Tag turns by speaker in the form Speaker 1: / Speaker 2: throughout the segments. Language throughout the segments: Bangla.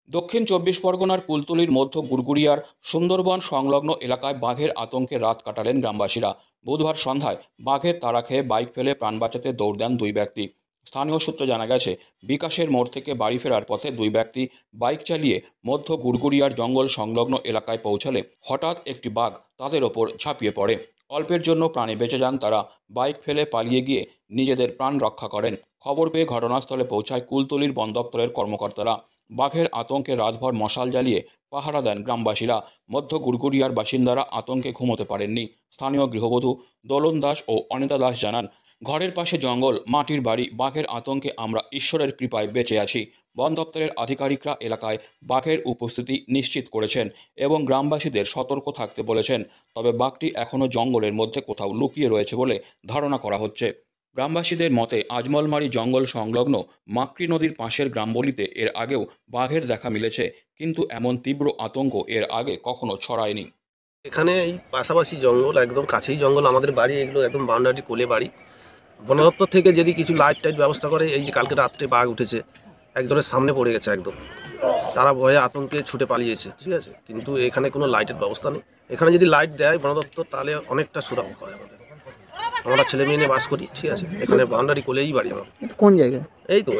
Speaker 1: দক্ষিণ চব্বিশ পরগনার কুলতলির মধ্য গুড়গুড়িয়ার সুন্দরবন সংলগ্ন এলাকায় বাঘের আতঙ্কে রাত কাটালেন গ্রামবাসীরা। বুধবার সন্ধ্যায় বাঘের তাড়া খেয়ে বাইক ফেলে প্রাণ বাঁচাতে দৌড় দেন দুই ব্যক্তি। স্থানীয় সূত্রে জানা গেছে, বিকাশের মোড় থেকে বাড়ি ফেরার পথে দুই ব্যক্তি বাইক চালিয়ে মধ্য গুড়গুড়িয়ার জঙ্গল সংলগ্ন এলাকায় পৌঁছালে হঠাৎ একটি বাঘ তাদের ওপর ঝাঁপিয়ে পড়ে। অল্পের জন্য প্রাণে বেঁচে যান তারা। বাইক ফেলে পালিয়ে গিয়ে নিজেদের প্রাণ রক্ষা করেন। খবর পেয়ে ঘটনাস্থলে পৌঁছায় কুলতলির বন দপ্তরের কর্মকর্তারা। বাঘের আতঙ্কে রাতভর মশাল জ্বালিয়ে পাহারা দেন গ্রামবাসীরা। মধ্য গুড়গুড়িয়ার বাসিন্দারা আতঙ্কে ঘুমোতে পারেননি। স্থানীয় গৃহবধূ দোলন দাস ও অনিতা দাস জানান, ঘরের পাশে জঙ্গল, মাটির বাড়ি, বাঘের আতঙ্কে আমরা ঈশ্বরের কৃপায় বেঁচে আছি। বন দপ্তরের আধিকারিকরা এলাকায় বাঘের উপস্থিতি নিশ্চিত করেছেন এবং গ্রামবাসীদের সতর্ক থাকতে বলেছেন। তবে বাঘটি এখনও জঙ্গলের মধ্যে কোথাও লুকিয়ে রয়েছে বলে ধারণা করা হচ্ছে। গ্রামবাসীদের মতে, আজমলমারি জঙ্গল সংলগ্ন মাকড়ি নদীর পাশের গ্রামবলিতে এর আগেও বাঘের দেখা মিলেছে, কিন্তু এমন তীব্র আতঙ্ক এর আগে কখনো ছড়ায়নি।
Speaker 2: এখানে এই পাশাপাশি জঙ্গল, একদম কাছেই জঙ্গল, আমাদের বাড়ি এগুলো একদম বাউন্ডারি কোলে বাড়ি। বন দপ্তর থেকে যদি কিছু লাইট টাইট ব্যবস্থা করে, এই যে কালকে রাত্রে বাঘ উঠেছে, একজনের সামনে পড়ে গেছে একদম, তারা ভয়ে আতঙ্কে ছুটে পালিয়েছে, ঠিক আছে। কিন্তু এখানে কোনো লাইটের ব্যবস্থা নেই। এখানে যদি লাইট দেয় বন দপ্তর, তাহলে অনেকটা সুরক্ষা হয় আমাদের। আমরা ছেলে মেয়ে নিয়ে বাস করি, ঠিক আছে। এখানে বাউন্ডারি কোলেই বাড়ি আমার।
Speaker 3: কোন জায়গায়?
Speaker 2: এই তো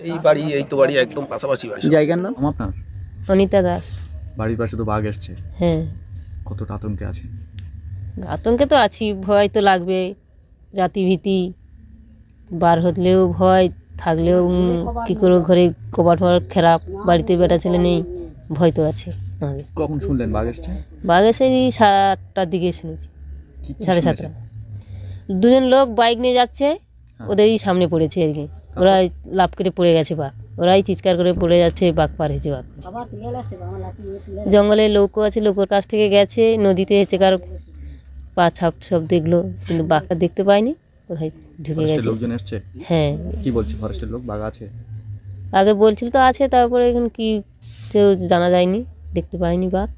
Speaker 2: এই বাড়ি, এই তো বাড়ি একদম পাশাপাশি বাড়ি।
Speaker 3: জায়গার নাম?
Speaker 4: আপনার
Speaker 5: অনিতা দাস।
Speaker 4: বাড়ির পাশে তো বাঘ এসছে,
Speaker 5: হ্যাঁ,
Speaker 4: কতটা আতঙ্কে আছে?
Speaker 5: আতঙ্কে তো আছি, ভয় তো লাগবে, জাতিভীতি, বার হলেও ভয়, থাকলেও কী করে, ঘরে কবাট ফবাট খারাপ, বাড়িতে বেটা ছেলে নেই, ভয় তো আছে আমাদের।
Speaker 4: কখন শুনলেন বাঘ এসছে?
Speaker 5: বাঘ এসে 7টার দিকে শুনেছি,
Speaker 4: কি
Speaker 5: 7:30। দুজন লোক বাইক নিয়ে যাচ্ছে, ওদেরই সামনে পড়েছে আর কি। ওরা লাফ করে পড়ে গেছে বাঘ, ওরাই চিৎকার করে পড়ে যাচ্ছে, বাঘ পার হয়েছে। বাঘ জঙ্গলে লোকও আছে, লোকের কাছ থেকে গেছে, নদীতে চেকার পা ছাপ সব দেখলো, কিন্তু বাঘটা দেখতে পায়নি, কোথায় ঢুকে গেছে।
Speaker 4: লোকজন এসছে?
Speaker 5: হ্যাঁ।
Speaker 4: কি বলছে ফরেস্টের লোক, বাঘ আছে?
Speaker 5: আগে বলছিল তো আছে, তারপরে এখন কি কেউ জানা যায়নি, দেখতে পায়নি বাঘ।